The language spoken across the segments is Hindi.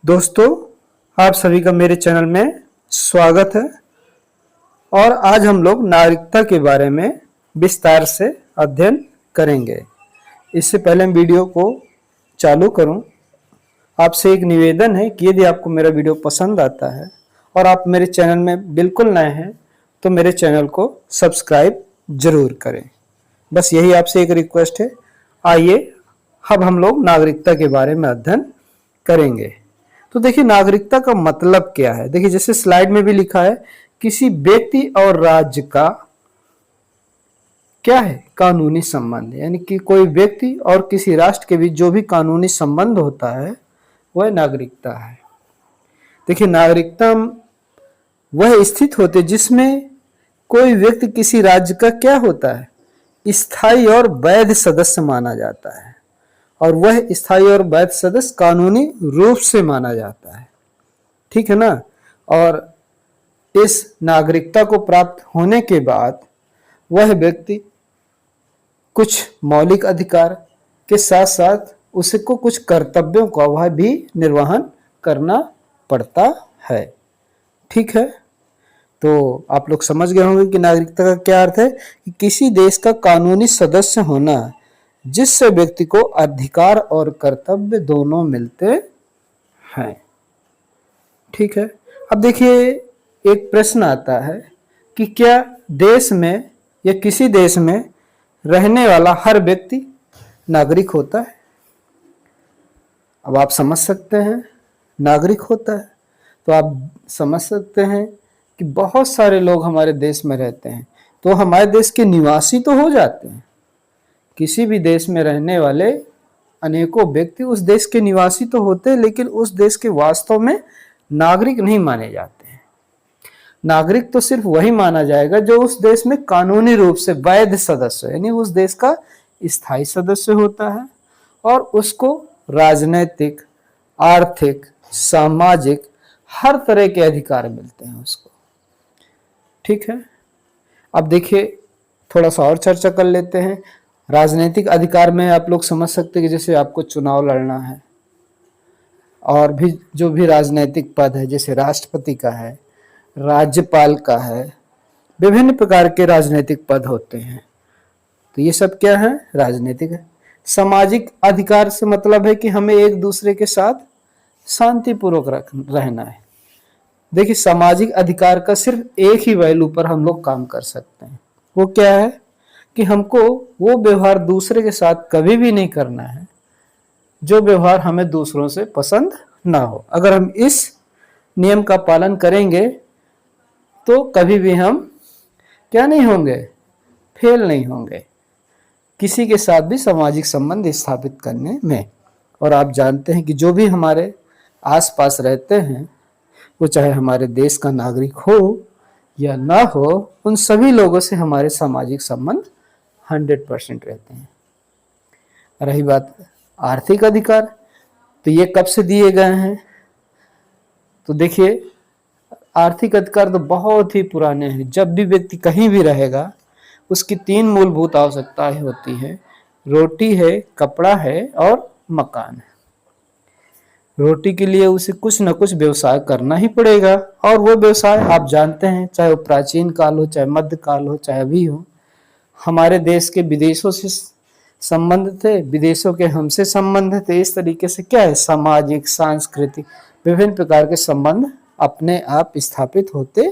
दोस्तों, आप सभी का मेरे चैनल में स्वागत है। और आज हम लोग नागरिकता के बारे में विस्तार से अध्ययन करेंगे। इससे पहले मैं वीडियो को चालू करूं, आपसे एक निवेदन है कि यदि आपको मेरा वीडियो पसंद आता है और आप मेरे चैनल में बिल्कुल नए हैं तो मेरे चैनल को सब्सक्राइब जरूर करें। बस यही आपसे एक रिक्वेस्ट है। आइए अब हम लोग नागरिकता के बारे में अध्ययन करेंगे। तो देखिए, नागरिकता का मतलब क्या है। देखिए, जैसे स्लाइड में भी लिखा है, किसी व्यक्ति और राज्य का क्या है, कानूनी संबंध। यानी कि कोई व्यक्ति और किसी राष्ट्र के बीच जो भी कानूनी संबंध होता है वह नागरिकता है। देखिए, नागरिकता वह स्थिति होती है जिसमें कोई व्यक्ति किसी राज्य का क्या होता है, स्थायी और वैध सदस्य माना जाता है। और वह स्थायी और वैध सदस्य कानूनी रूप से माना जाता है। ठीक है ना। और इस नागरिकता को प्राप्त होने के बाद वह व्यक्ति कुछ मौलिक अधिकार के साथ साथ उसको कुछ कर्तव्यों का वह भी निर्वहन करना पड़ता है। ठीक है। तो आप लोग समझ गए होंगे कि नागरिकता का क्या अर्थ है, कि किसी देश का कानूनी सदस्य होना जिससे व्यक्ति को अधिकार और कर्तव्य दोनों मिलते हैं। ठीक है। अब देखिए, एक प्रश्न आता है कि क्या देश में या किसी देश में रहने वाला हर व्यक्ति नागरिक होता है। अब आप समझ सकते हैं नागरिक होता है, तो आप समझ सकते हैं कि बहुत सारे लोग हमारे देश में रहते हैं तो हमारे देश के निवासी तो हो जाते हैं। किसी भी देश में रहने वाले अनेकों व्यक्ति उस देश के निवासी तो होते हैं, लेकिन उस देश के वास्तव में नागरिक नहीं माने जाते हैं। नागरिक तो सिर्फ वही माना जाएगा जो उस देश में कानूनी रूप से वैध सदस्य, यानी उस देश का स्थायी सदस्य होता है और उसको राजनैतिक, आर्थिक, सामाजिक हर तरह के अधिकार मिलते हैं उसको। ठीक है। अब देखिए, थोड़ा सा और चर्चा कर लेते हैं। राजनीतिक अधिकार में आप लोग समझ सकते हैं कि जैसे आपको चुनाव लड़ना है और भी जो भी राजनीतिक पद है, जैसे राष्ट्रपति का है, राज्यपाल का है, विभिन्न प्रकार के राजनीतिक पद होते हैं। तो ये सब क्या है, राजनीतिक है। सामाजिक अधिकार से मतलब है कि हमें एक दूसरे के साथ शांतिपूर्वक रहना है। देखिए, सामाजिक अधिकार का सिर्फ एक ही वैल्यू पर हम लोग काम कर सकते हैं। वो क्या है कि हमको वो व्यवहार दूसरे के साथ कभी भी नहीं करना है जो व्यवहार हमें दूसरों से पसंद ना हो। अगर हम इस नियम का पालन करेंगे तो कभी भी हम क्या नहीं होंगे, फेल नहीं होंगे किसी के साथ भी सामाजिक संबंध स्थापित करने में। और आप जानते हैं कि जो भी हमारे आसपास रहते हैं, वो चाहे हमारे देश का नागरिक हो या ना हो, उन सभी लोगों से हमारे सामाजिक संबंध 100% रहते हैं। रही बात आर्थिक अधिकार, तो ये कब से दिए गए हैं। तो देखिए, आर्थिक अधिकार तो बहुत ही पुराने हैं। जब भी व्यक्ति कहीं भी रहेगा उसकी 3 मूलभूत आवश्यकताएं होती है, रोटी है, कपड़ा है और मकान है। रोटी के लिए उसे कुछ न कुछ व्यवसाय करना ही पड़ेगा, और वो व्यवसाय आप जानते हैं, चाहे वो प्राचीन काल हो, चाहे मध्य काल हो, चाहे अभी हो। हमारे देश के विदेशों से संबंध थे, विदेशों के हमसे संबंध थे। इस तरीके से क्या है, सामाजिक, सांस्कृतिक विभिन्न प्रकार के संबंध अपने आप स्थापित होते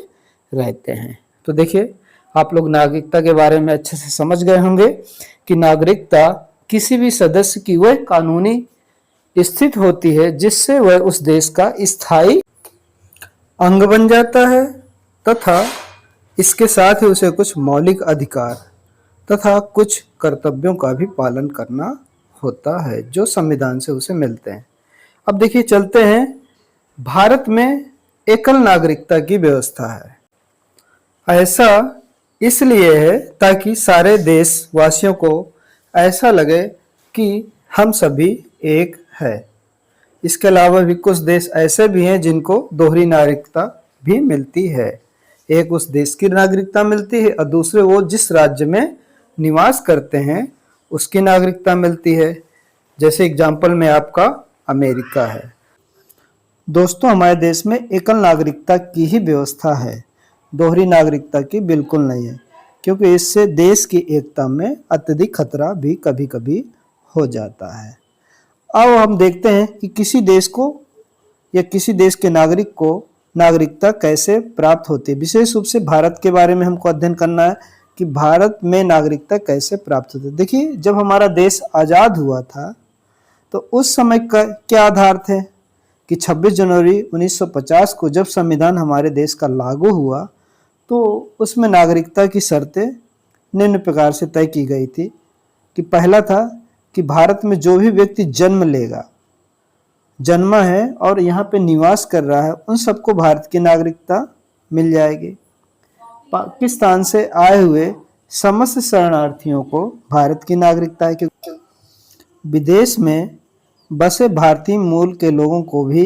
रहते हैं। तो देखिए, आप लोग नागरिकता के बारे में अच्छे से समझ गए होंगे कि नागरिकता किसी भी सदस्य की वह कानूनी स्थिति होती है जिससे वह उस देश का स्थायी अंग बन जाता है तथा इसके साथ ही उसे कुछ मौलिक अधिकार तथा कुछ कर्तव्यों का भी पालन करना होता है जो संविधान से उसे मिलते हैं। अब देखिए, चलते हैं। भारत में एकल नागरिकता की व्यवस्था है। ऐसा इसलिए है ताकि सारे देशवासियों को ऐसा लगे कि हम सभी एक है। इसके अलावा भी कुछ देश ऐसे भी हैं जिनको दोहरी नागरिकता भी मिलती है। एक उस देश की नागरिकता मिलती है और दूसरे वो जिस राज्य में निवास करते हैं उसकी नागरिकता मिलती है। जैसे एग्जाम्पल में आपका अमेरिका है। दोस्तों, हमारे देश में एकल नागरिकता की ही व्यवस्था है, दोहरी नागरिकता की बिल्कुल नहीं है, क्योंकि इससे देश की एकता में अत्यधिक खतरा भी कभी कभी हो जाता है। अब हम देखते हैं कि किसी देश को या किसी देश के नागरिक को नागरिकता कैसे प्राप्त होती है। विशेष रूप से भारत के बारे में हमको अध्ययन करना है कि भारत में नागरिकता कैसे प्राप्त होती है। देखिए, जब हमारा देश आज़ाद हुआ था तो उस समय का क्या आधार थे कि 26 जनवरी 1950 को जब संविधान हमारे देश का लागू हुआ तो उसमें नागरिकता की शर्तें निम्न प्रकार से तय की गई थी कि पहला था कि भारत में जो भी व्यक्ति जन्मा है और यहाँ पे निवास कर रहा है, उन सबको भारत की नागरिकता मिल जाएगी। पाकिस्तान से आए हुए समस्त शरणार्थियों को भारत की नागरिकता है, क्योंकि विदेश में बसे भारतीय मूल के लोगों को भी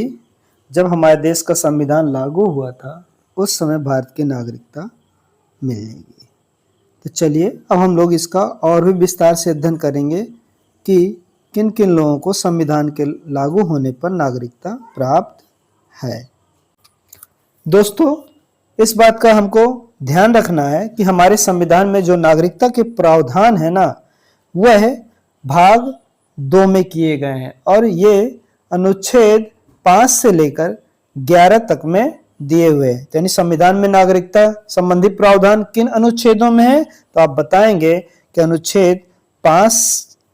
जब हमारे देश का संविधान लागू हुआ था उस समय भारत की नागरिकता मिलेगी। तो चलिए अब हम लोग इसका और भी विस्तार से अध्ययन करेंगे कि किन किन लोगों को संविधान के लागू होने पर नागरिकता प्राप्त है। दोस्तों, इस बात का हमको ध्यान रखना है कि हमारे संविधान में जो नागरिकता के प्रावधान है ना, वह भाग 2 में किए गए हैं और ये अनुच्छेद 5 से लेकर 11 तक में दिए हुए हैं। यानी संविधान में नागरिकता संबंधी प्रावधान किन अनुच्छेदों में है, तो आप बताएंगे कि अनुच्छेद 5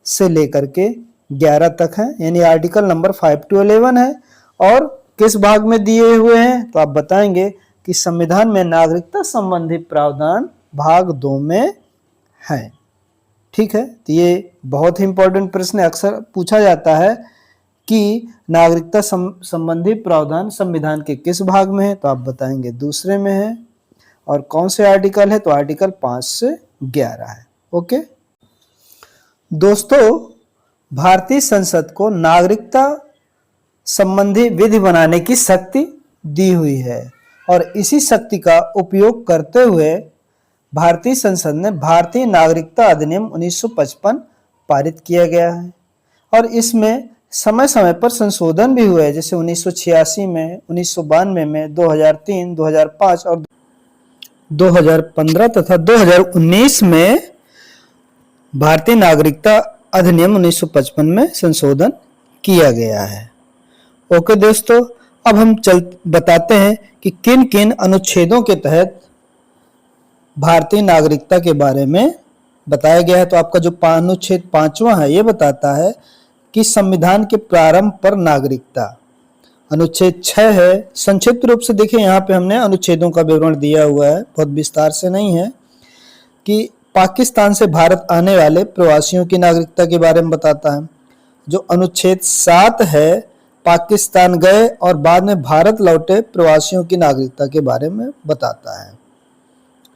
से लेकर के 11 तक है, यानी आर्टिकल नंबर 5 to 11 है। और किस भाग में दिए हुए हैं, तो आप बताएंगे कि संविधान में नागरिकता संबंधी प्रावधान भाग 2 में है। ठीक है, तो ये बहुत ही इंपॉर्टेंट प्रश्न अक्सर पूछा जाता है कि नागरिकता संबंधी प्रावधान संविधान के किस भाग में है, तो आप बताएंगे दूसरे में है। और कौन से आर्टिकल है, तो आर्टिकल 5 से 11 है। ओके दोस्तों, भारतीय संसद को नागरिकता संबंधी विधि बनाने की शक्ति दी हुई है और इसी शक्ति का उपयोग करते हुए भारतीय संसद ने भारतीय नागरिकता अधिनियम 1955 पारित किया गया है और इसमें समय समय पर संशोधन भी हुए, जैसे 1986 में, 1992 में, 2003, 2005 और 2015 तथा 2019 में भारतीय नागरिकता अधिनियम 1955 में संशोधन किया गया है। ओके दोस्तों, अब हम बताते हैं कि किन किन अनुच्छेदों के तहत भारतीय नागरिकता के बारे में बताया गया है। तो आपका जो अनुच्छेद 5वां है, ये बताता है कि संविधान के प्रारंभ पर नागरिकता। अनुच्छेद 6 है, संक्षिप्त रूप से देखिए यहाँ पे हमने अनुच्छेदों का विवरण दिया हुआ है, बहुत विस्तार से नहीं है, कि पाकिस्तान से भारत आने वाले प्रवासियों की नागरिकता के बारे में बताता है। जो अनुच्छेद 7 है, पाकिस्तान गए और बाद में भारत लौटे प्रवासियों की नागरिकता के बारे में बताता है।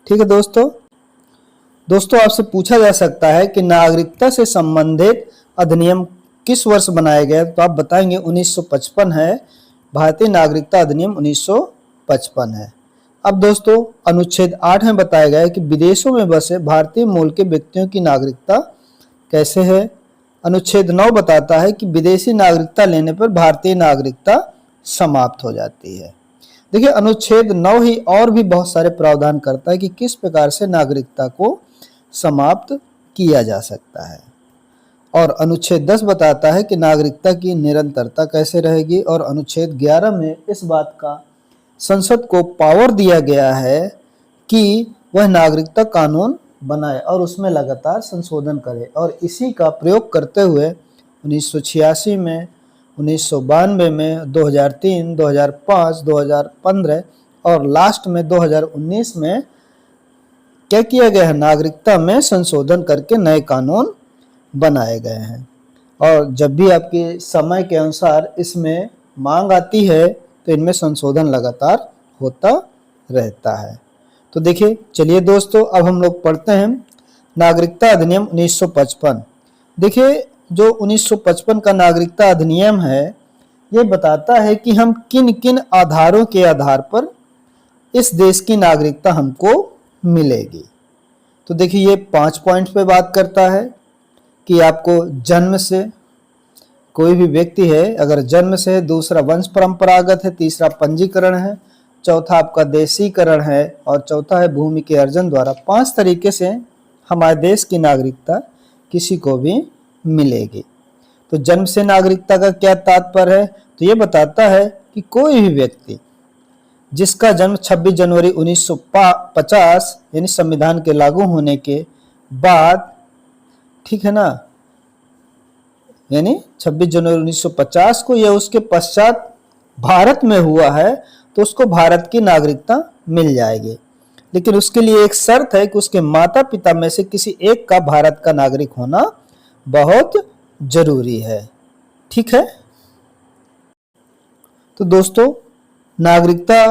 ठीक है दोस्तों, आपसे पूछा जा सकता है कि नागरिकता से संबंधित अधिनियम किस वर्ष बनाया गया, तो आप बताएंगे 1955 है, भारतीय नागरिकता अधिनियम 1955 है। अब दोस्तों, अनुच्छेद 8 में बताया गया है कि विदेशों में बसे भारतीय मूल के व्यक्तियों की नागरिकता कैसे है। अनुच्छेद 9 बताता है कि विदेशी नागरिकता लेने पर भारतीय नागरिकता समाप्त हो जाती है। देखिए, अनुच्छेद 9 ही और भी बहुत सारे प्रावधान करता है कि किस प्रकार से नागरिकता को समाप्त किया जा सकता है। और अनुच्छेद 10 बताता है कि नागरिकता की निरंतरता कैसे रहेगी। और अनुच्छेद 11 में इस बात का संसद को पावर दिया गया है कि वह नागरिकता कानून बनाए और उसमें लगातार संशोधन करे। और इसी का प्रयोग करते हुए 1986 में, 1992 में, 2003, 2005, 2015 और लास्ट में 2019 में क्या किया गया है, नागरिकता में संशोधन करके नए कानून बनाए गए हैं। और जब भी आपके समय के अनुसार इसमें मांग आती है तो इनमें संशोधन लगातार होता रहता है। तो देखिए, चलिए दोस्तों, अब हम लोग पढ़ते हैं नागरिकता अधिनियम 1955। देखिए, जो 1955 का नागरिकता अधिनियम है, ये बताता है कि हम किन किन आधारों के आधार पर इस देश की नागरिकता हमको मिलेगी। तो देखिए, ये 5 पॉइंट्स पे बात करता है कि आपको जन्म से कोई भी व्यक्ति है, अगर जन्म से है, दूसरा वंश परंपरागत है, तीसरा पंजीकरण है, चौथा आपका देशीकरण है और चौथा है भूमि के अर्जन द्वारा। 5 तरीके से हमारे देश की नागरिकता किसी को भी मिलेगी। तो जन्म से नागरिकता का क्या तात्पर्य है? तो ये बताता है कि कोई भी व्यक्ति जिसका जन्म 26 जनवरी 1950 यानी संविधान के लागू होने के बाद, ठीक है ना, यानी 26 जनवरी 1950 को या उसके पश्चात भारत में हुआ है तो उसको भारत की नागरिकता मिल जाएगी। लेकिन उसके लिए एक शर्त है कि उसके माता पिता में से किसी एक का भारत का नागरिक होना बहुत जरूरी है। ठीक है। तो दोस्तों, नागरिकता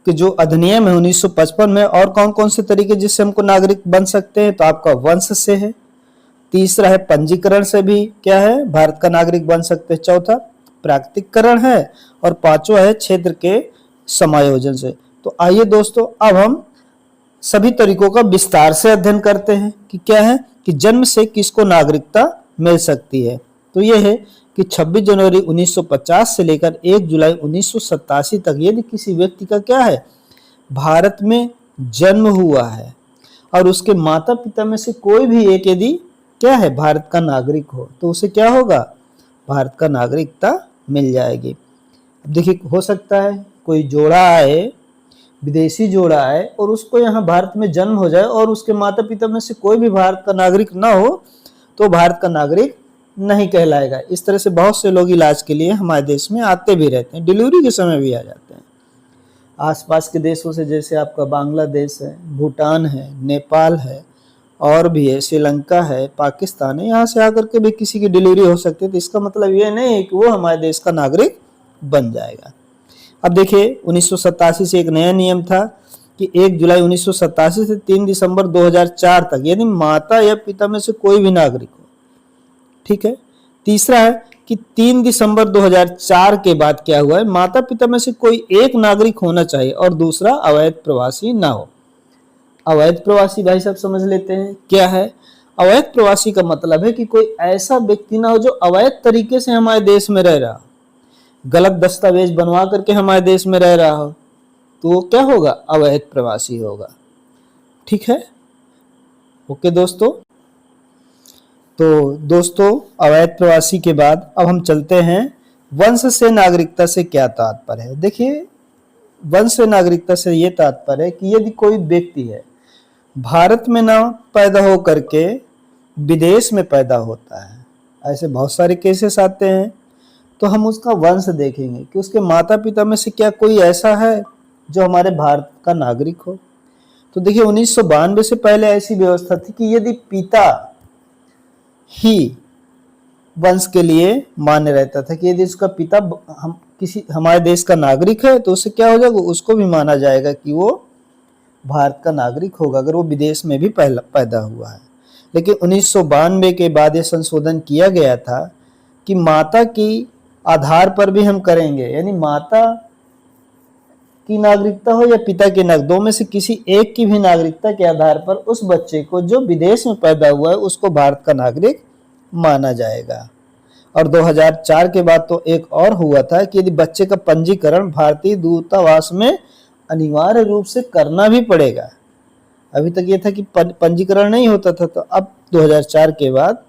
के जो अधिनियम है 1955 में, और कौन कौन से तरीके जिससे हमको नागरिक बन सकते हैं? तो आपका वंश से है, तीसरा है पंजीकरण से भी क्या है, भारत का नागरिक बन सकते हैं, चौथा प्राकृतिककरण है और पांचवा है क्षेत्र के समायोजन से। तो आइए दोस्तों, अब हम सभी तरीकों का विस्तार से अध्ययन करते हैं कि क्या है कि जन्म से किसको नागरिकता मिल सकती है। तो यह है कि 26 जनवरी 1950 से लेकर 1 जुलाई 1987 तक यदि किसी व्यक्ति का क्या है, भारत में जन्म हुआ है और उसके माता पिता में से कोई भी एक यदि क्या है, भारत का नागरिक हो, तो उसे क्या होगा, भारत का नागरिकता मिल जाएगी। अब देखिए, हो सकता है कोई जोड़ा आए, विदेशी जोड़ा आए और उसको यहाँ भारत में जन्म हो जाए और उसके माता पिता में से कोई भी भारत का नागरिक ना हो, तो भारत का नागरिक नहीं कहलाएगा। इस तरह से बहुत से लोग इलाज के लिए हमारे देश में आते भी रहते हैं, डिलीवरी के समय भी आ जाते हैं। आसपास के देशों से, जैसे आपका बांग्लादेश है, भूटान है, नेपाल है और भी है, श्रीलंका है, पाकिस्तान है, यहाँ से आकर के भी किसी की डिलीवरी हो सकती है। तो इसका मतलब ये नहीं है कि वो हमारे देश का नागरिक बन जाएगा। अब देखिए, 1987 से एक नया नियम था कि 1 जुलाई 1987 से 3 दिसंबर 2004 तक यदि माता या पिता में से कोई भी नागरिक हो, ठीक है। तीसरा है कि 3 दिसंबर 2004 के बाद क्या हुआ है, माता पिता में से कोई एक नागरिक होना चाहिए और दूसरा अवैध प्रवासी ना हो। अवैध प्रवासी भाई साहब समझ लेते हैं क्या है। अवैध प्रवासी का मतलब है कि कोई ऐसा व्यक्ति ना हो जो अवैध तरीके से हमारे देश में रह रहा, गलत दस्तावेज बनवा करके हमारे देश में रह रहा हो, तो वो क्या होगा, अवैध प्रवासी होगा। ठीक है, ओके दोस्तों। तो दोस्तों, अवैध प्रवासी के बाद अब हम चलते हैं वंश से नागरिकता से क्या तात्पर्य है। देखिए, वंश से नागरिकता से ये तात्पर्य है कि यदि कोई व्यक्ति है भारत में ना पैदा हो करके विदेश में पैदा होता है, ऐसे बहुत सारे केसेस आते हैं, तो हम उसका वंश देखेंगे कि उसके माता पिता में से क्या कोई ऐसा है जो हमारे भारत का नागरिक हो। तो देखिए, 1992 से पहले ऐसी व्यवस्था थी कि यदि पिता ही वंश के लिए मान्य रहता था कि यदि उसका पिता हमारे देश का नागरिक है, तो उससे क्या हो जाएगा, उसको भी माना जाएगा कि वो भारत का नागरिक होगा अगर वो विदेश में भी पैदा हुआ है। लेकिन 1992 के बाद ये संशोधन किया गया था कि माता की आधार पर भी हम करेंगे, यानी माता की नागरिकता हो या पिता की दो में से किसी एक की भी नागरिकता के आधार पर उस बच्चे को जो विदेश में पैदा हुआ है उसको भारत का नागरिक माना जाएगा। और 2004 के बाद तो एक और हुआ था कि यदि बच्चे का पंजीकरण भारतीय दूतावास में अनिवार्य रूप से करना भी पड़ेगा। अभी तक ये था कि पंजीकरण नहीं होता था, तो अब 2004 के बाद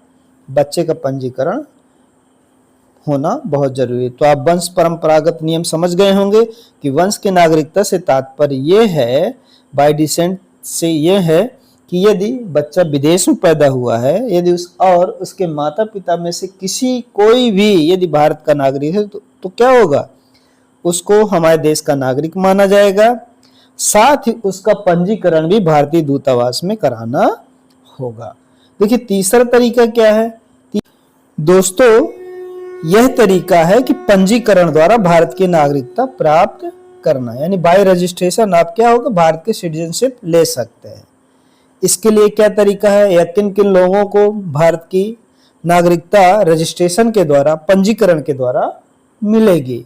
बच्चे का पंजीकरण होना बहुत जरूरी है। तो आप वंश परंपरागत नियम समझ गए होंगे कि वंश की नागरिकता से तात्पर्य ये है, बाय डिसेंट से ये है कि यदि बच्चा विदेश में पैदा हुआ है, यदि और उसके माता पिता में से कोई भी यदि भारत का नागरिक है, तो क्या होगा, उसको हमारे देश का नागरिक माना जाएगा। साथ ही उसका पंजीकरण भी भारतीय दूतावास में कराना होगा। देखिए, तीसरा तरीका क्या है दोस्तों, यह तरीका है कि पंजीकरण द्वारा भारत की नागरिकता प्राप्त करना, यानी बाय रजिस्ट्रेशन आप क्या होगा, भारत की सिटीजनशिप ले सकते हैं। इसके लिए क्या तरीका है या किन किन लोगों को भारत की नागरिकता रजिस्ट्रेशन के द्वारा, पंजीकरण के द्वारा मिलेगी।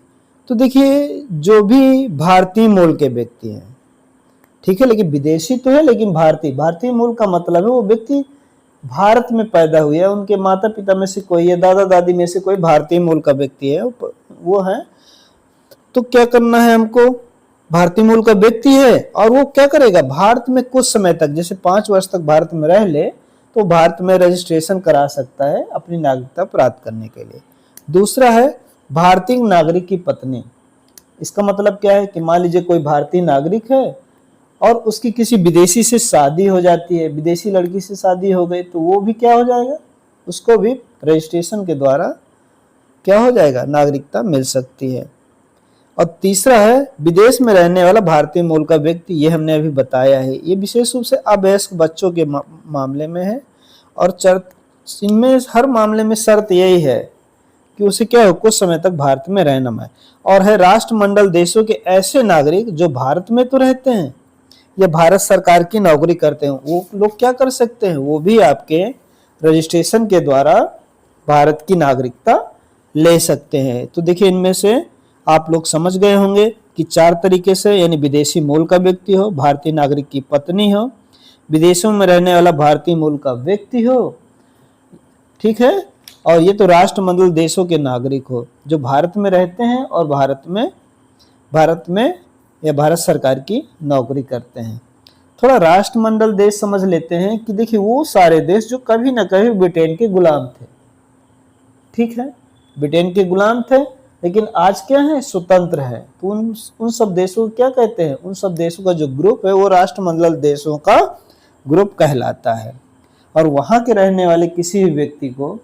तो देखिए, जो भी भारतीय मूल के व्यक्ति हैं, ठीक है, लेकिन विदेशी तो है लेकिन भारतीय मूल का मतलब है वो व्यक्ति भारत में पैदा हुए, उनके माता पिता में से कोई या दादा दादी में से कोई भारतीय मूल का व्यक्ति है, वो है, तो क्या करना है हमको, भारतीय मूल का व्यक्ति है और वो क्या करेगा, भारत में कुछ समय तक, जैसे 5 वर्ष तक भारत में रह ले तो भारत में रजिस्ट्रेशन करा सकता है अपनी नागरिकता प्राप्त करने के लिए। दूसरा है भारतीय नागरिक की पत्नी। इसका मतलब क्या है कि मान लीजिए कोई भारतीय नागरिक है और उसकी किसी विदेशी से शादी हो जाती है, विदेशी लड़की से शादी हो गई, तो वो भी क्या हो जाएगा, उसको भी रजिस्ट्रेशन के द्वारा क्या हो जाएगा, नागरिकता मिल सकती है। और तीसरा है विदेश में रहने वाला भारतीय मूल का व्यक्ति, ये हमने अभी बताया है, ये विशेष रूप से अवयस्क बच्चों के मामले में है। और इनमें हर मामले में शर्त यही है कि उसे क्या हो, कुछ समय तक भारत में रहना है। और है राष्ट्रमंडल देशों के ऐसे नागरिक जो भारत में तो रहते हैं या भारत सरकार की नौकरी करते हैं, वो लोग क्या कर सकते हैं, वो भी आपके रजिस्ट्रेशन के द्वारा भारत की नागरिकता ले सकते हैं। तो देखिए इनमें से आप लोग समझ गए होंगे कि 4 तरीके से, यानी विदेशी मूल का व्यक्ति हो, भारतीय नागरिक की पत्नी हो, विदेशों में रहने वाला भारतीय मूल का व्यक्ति हो, ठीक है, और ये तो राष्ट्रमंडल देशों के नागरिक हो जो भारत में रहते हैं और भारत में या भारत सरकार की नौकरी करते हैं। थोड़ा राष्ट्रमंडल देश समझ लेते हैं कि देखिए वो सारे देश जो कभी ना कभी ब्रिटेन के गुलाम थे, ठीक है, ब्रिटेन के गुलाम थे लेकिन आज क्या है, स्वतंत्र है। तो उन सब देशों को क्या कहते हैं, उन सब देशों का जो ग्रुप है वो राष्ट्रमंडल देशों का ग्रुप कहलाता है। और वहां के रहने वाले किसी भी व्यक्ति को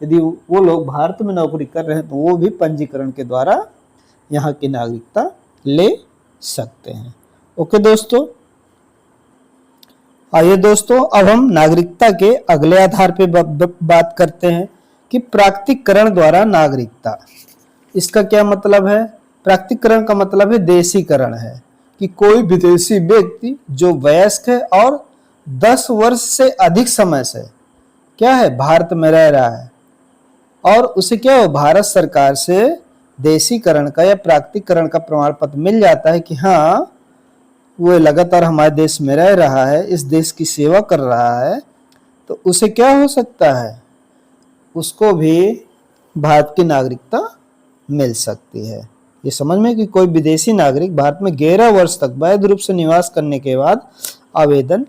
यदि वो लोग भारत में नौकरी कर रहे हैं तो वो भी पंजीकरण के द्वारा यहाँ की नागरिकता ले सकते हैं। ओके दोस्तों, आइए दोस्तों अब हम नागरिकता के अगले आधार पे बात करते हैं कि प्राकृतिकरण द्वारा नागरिकता। इसका क्या मतलब है, प्राकृतिकरण का मतलब है देशीकरण है, कि कोई विदेशी व्यक्ति जो वयस्क है और 10 वर्ष से अधिक समय से क्या है, भारत में रह रहा है और उसे क्या हो, भारत सरकार से देशीकरण का या प्राकृतिकरण का प्रमाण पत्र मिल जाता है कि हाँ वो लगातार हमारे देश में रह रहा है, इस देश की सेवा कर रहा है, तो उसे क्या हो सकता है, उसको भी भारत की नागरिकता मिल सकती है। ये समझ में कि कोई विदेशी नागरिक भारत में 11 वर्ष तक वैध रूप से निवास करने के बाद आवेदन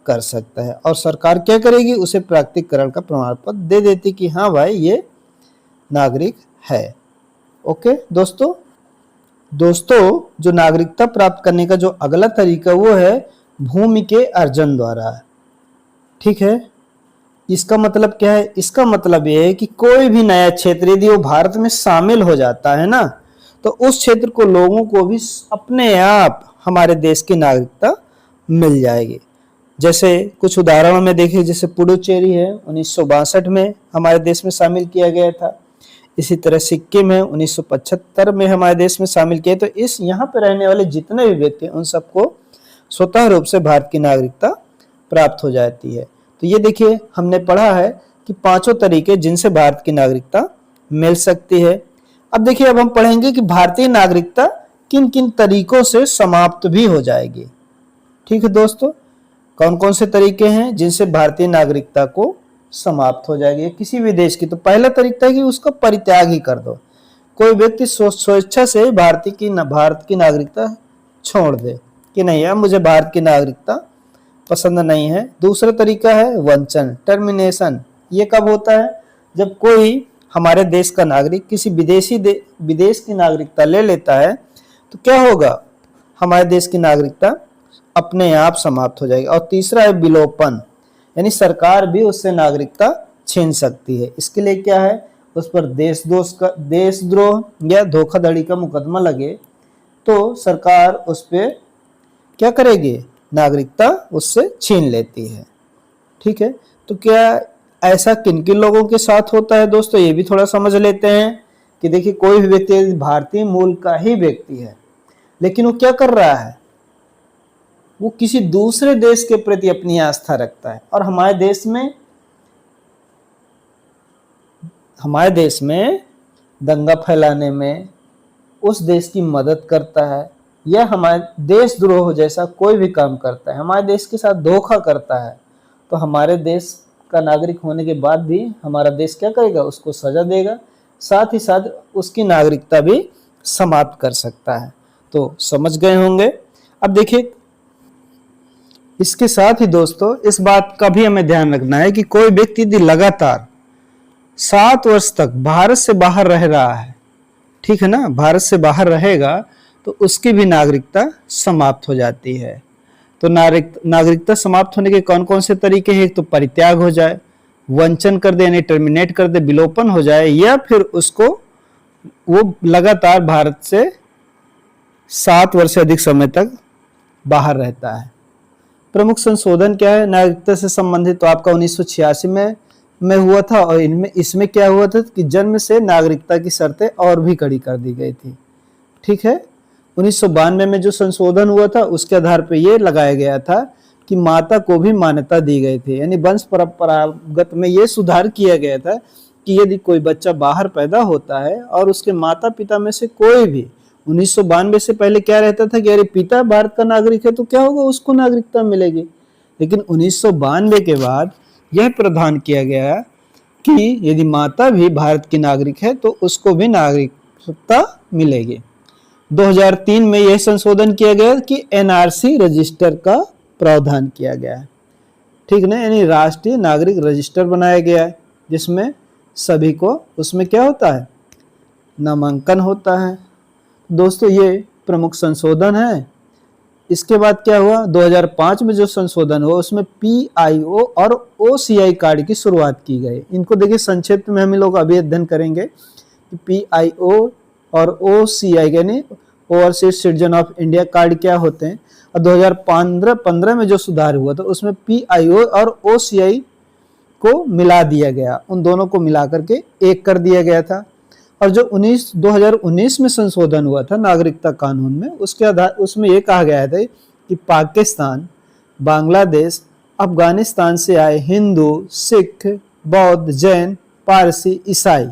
कर सकता है और सरकार क्या करेगी, उसे प्राकृतिकरण का प्रमाण पत्र दे देती कि हाँ भाई ये नागरिक है। ओके दोस्तों, जो नागरिकता प्राप्त करने का जो अगला तरीका वो है भूमि के अर्जन द्वारा, ठीक है। इसका मतलब क्या है, इसका मतलब यह है कि कोई भी नया क्षेत्र यदि वो भारत में शामिल हो जाता है ना, तो उस क्षेत्र को लोगों को भी अपने आप हमारे देश की नागरिकता मिल जाएगी। जैसे कुछ उदाहरणों में देखिए, जैसे पुडुचेरी है 1962 में हमारे देश में शामिल किया गया था, इसी तरह सिक्किम है 1975 में हमारे देश में शामिल किया। तो इस यहाँ पे रहने वाले जितने भी व्यक्ति उन सबको स्वतः रूप से भारत की नागरिकता प्राप्त हो जाती है। तो ये देखिए हमने पढ़ा है कि 5 तरीके जिनसे भारत की नागरिकता मिल सकती है। अब देखिए अब हम पढ़ेंगे कि भारतीय नागरिकता किन किन तरीकों से समाप्त भी हो जाएगी। ठीक है दोस्तों, कौन कौन से तरीके हैं जिनसे भारतीय नागरिकता को समाप्त हो जाएगी किसी भी देश की। तो पहला तरीका है कि उसका परित्याग ही कर दो, कोई व्यक्ति स्वेच्छा से भारत की नागरिकता छोड़ दे कि नहीं यार मुझे भारत की नागरिकता पसंद नहीं है। दूसरा तरीका है वंचन, टर्मिनेशन। ये कब होता है, जब कोई हमारे देश का नागरिक किसी विदेश की नागरिकता ले लेता है तो क्या होगा, हमारे देश की नागरिकता अपने आप समाप्त हो जाएगी। और तीसरा है विलोपन, यानी सरकार भी उससे नागरिकता छीन सकती है। इसके लिए क्या है, उस पर देशद्रोह या धोखाधड़ी का मुकदमा लगे तो सरकार उस पर क्या करेगी, नागरिकता उससे छीन लेती है। ठीक है, तो क्या ऐसा किन किन लोगों के साथ होता है दोस्तों, ये भी थोड़ा समझ लेते हैं कि देखिए कोई भी व्यक्ति भारतीय मूल का ही व्यक्ति है लेकिन वो क्या कर रहा है, वो किसी दूसरे देश के प्रति अपनी आस्था रखता है और हमारे देश में दंगा फैलाने में उस देश की मदद करता है या हमारे देशद्रोह जैसा कोई भी काम करता है, हमारे देश के साथ धोखा करता है, तो हमारे देश का नागरिक होने के बाद भी हमारा देश क्या करेगा, उसको सजा देगा, साथ ही साथ उसकी नागरिकता भी समाप्त कर सकता है। तो समझ गए होंगे। अब देखिए, इसके साथ ही दोस्तों इस बात का भी हमें ध्यान रखना है कि कोई व्यक्ति यदि लगातार 7 वर्ष तक भारत से बाहर रह रहा है, ठीक है ना, भारत से बाहर रहेगा, तो उसकी भी नागरिकता समाप्त हो जाती है। तो नागरिकता समाप्त होने के कौन कौन से तरीके हैं? एक तो परित्याग हो जाए, वंचन कर दे यानी टर्मिनेट कर दे, विलोपन हो जाए, या फिर उसको वो लगातार भारत से 7 वर्ष से अधिक समय तक बाहर रहता है। प्रमुख संशोधन क्या है नागरिकता से संबंधित? तो आपका 1986 में हुआ था, और इसमें क्या हुआ था कि जन्म से नागरिकता की शर्तें और भी कड़ी कर दी गई थी। ठीक है, 1992 में जो संशोधन हुआ था उसके आधार पर यह लगाया गया था कि माता को भी मान्यता दी गई थी, यानी वंश परंपरागत में यह सुधार किया गया था कि यदि कोई बच्चा बाहर पैदा होता है और उसके माता पिता में से कोई भी 1992 से पहले क्या रहता था कि अरे पिता भारत का नागरिक है तो क्या होगा, उसको नागरिकता मिलेगी। लेकिन 1992 के बाद यह प्रावधान किया गया कि यदि माता भी भारत की नागरिक है तो उसको भी नागरिकता मिलेगी। 2003 में यह संशोधन किया गया कि एनआरसी रजिस्टर का प्रावधान किया गया है, ठीक ना, यानी राष्ट्रीय नागरिक रजिस्टर बनाया गया है, जिसमें सभी को उसमें क्या होता है, नामांकन होता है। दोस्तों ये प्रमुख संशोधन है। इसके बाद क्या हुआ, 2005 में जो संशोधन हुआ उसमें PIO और OCI कार्ड की शुरुआत की गई। इनको देखिए संक्षिप्त में हम लोग अभी अध्ययन करेंगे कि PIO और OCI यानी overseas citizen of India card क्या होते हैं। और 2015 में जो सुधार हुआ था उसमें PIO और OCI को मिला दिया गया, उन दोनों को मिला करके एक कर दिया गया था। और जो 2019 में संशोधन हुआ था नागरिकता कानून में, उसके आधार उसमें यह कहा गया था कि पाकिस्तान, बांग्लादेश, अफगानिस्तान से आए हिंदू, सिख, बौद्ध, जैन, पारसी, ईसाई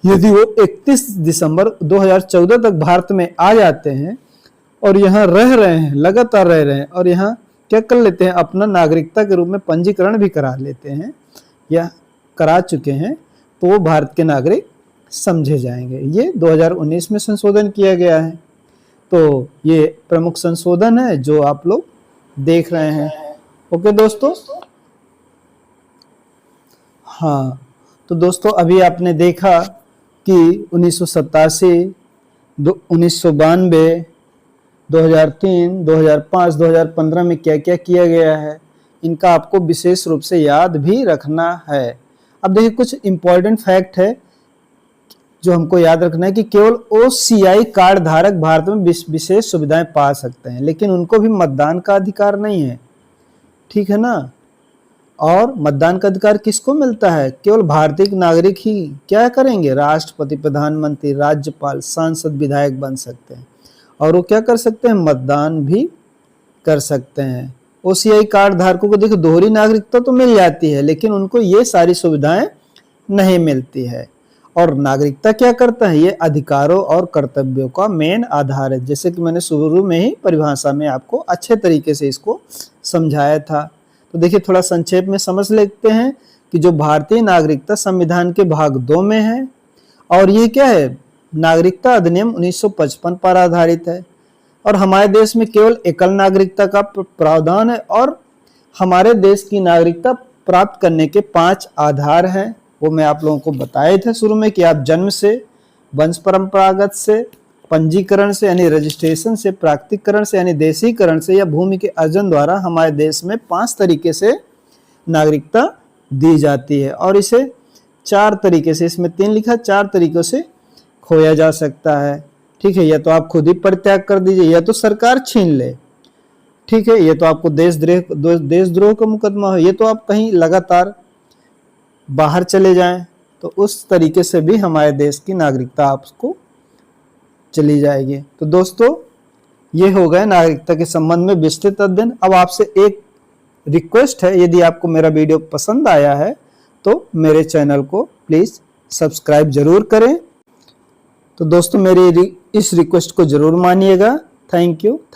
यदि वो 31 दिसंबर 2014 तक भारत में आ जाते हैं और यहाँ रह रहे हैं, लगातार रह रहे हैं, और यहाँ क्या कर लेते हैं, अपना नागरिकता के रूप में पंजीकरण भी करा लेते हैं या करा चुके हैं, तो वो भारत के नागरिक समझे जाएंगे। ये 2019 में संशोधन किया गया है। तो ये प्रमुख संशोधन है जो आप लोग देख रहे हैं। ओके दोस्तों, हाँ तो दोस्तों अभी आपने देखा कि 1987, 1992, 2003, 2005, 2015 में क्या क्या किया गया है, इनका आपको विशेष रूप से याद भी रखना है। अब देखिए कुछ इंपॉर्टेंट फैक्ट है जो हमको याद रखना है कि केवल OCI कार्ड धारक भारत में विशेष सुविधाएं पा सकते हैं, लेकिन उनको भी मतदान का अधिकार नहीं है, ठीक है ना। और मतदान का अधिकार किसको मिलता है, केवल भारतीय नागरिक ही क्या करेंगे, राष्ट्रपति, प्रधानमंत्री, राज्यपाल, सांसद, विधायक बन सकते हैं, और वो क्या कर सकते हैं, मतदान भी कर सकते हैं। OCI कार्ड धारकों को देखो दोहरी नागरिकता तो मिल जाती है, लेकिन उनको ये सारी सुविधाएं नहीं मिलती है। और नागरिकता क्या करता है, ये अधिकारों और कर्तव्यों का मेन आधार है, जैसे कि मैंने शुरू में ही परिभाषा में आपको अच्छे तरीके से इसको समझाया था। तो देखिए थोड़ा संक्षेप में समझ लेते हैं कि जो भारतीय नागरिकता संविधान के भाग 2 में है, और ये क्या है, नागरिकता अधिनियम 1955 पर आधारित है, और हमारे देश में केवल एकल नागरिकता का प्रावधान है, और हमारे देश की नागरिकता प्राप्त करने के 5 आधार हैं। वो मैं आप लोगों को बताए थे शुरू में कि आप जन्म से, वंश परंपरागत से, पंजीकरण से यानी रजिस्ट्रेशन से, प्राकृतिकरण से यानी देशीकरण से, या भूमि के अर्जन द्वारा हमारे देश में 5 तरीके से नागरिकता दी जाती है, और इसे 4 तरीके से, इसमें 3 लिखा, 4 तरीकों से खोया जा सकता है। ठीक है, या तो आप खुद ही परित्याग कर दीजिए, या तो सरकार छीन ले, ठीक है, ये तो आपको देशद्रोह का मुकदमा हो, ये तो आप कहीं लगातार बाहर चले जाएं, तो उस तरीके से भी हमारे देश की नागरिकता आपको चली जाएगी। तो दोस्तों ये हो गए नागरिकता के संबंध में विस्तृत अध्ययन। अब आपसे एक रिक्वेस्ट है, यदि आपको मेरा वीडियो पसंद आया है तो मेरे चैनल को प्लीज सब्सक्राइब जरूर करें। तो दोस्तों मेरी इस रिक्वेस्ट को जरूर मानिएगा। Thank you.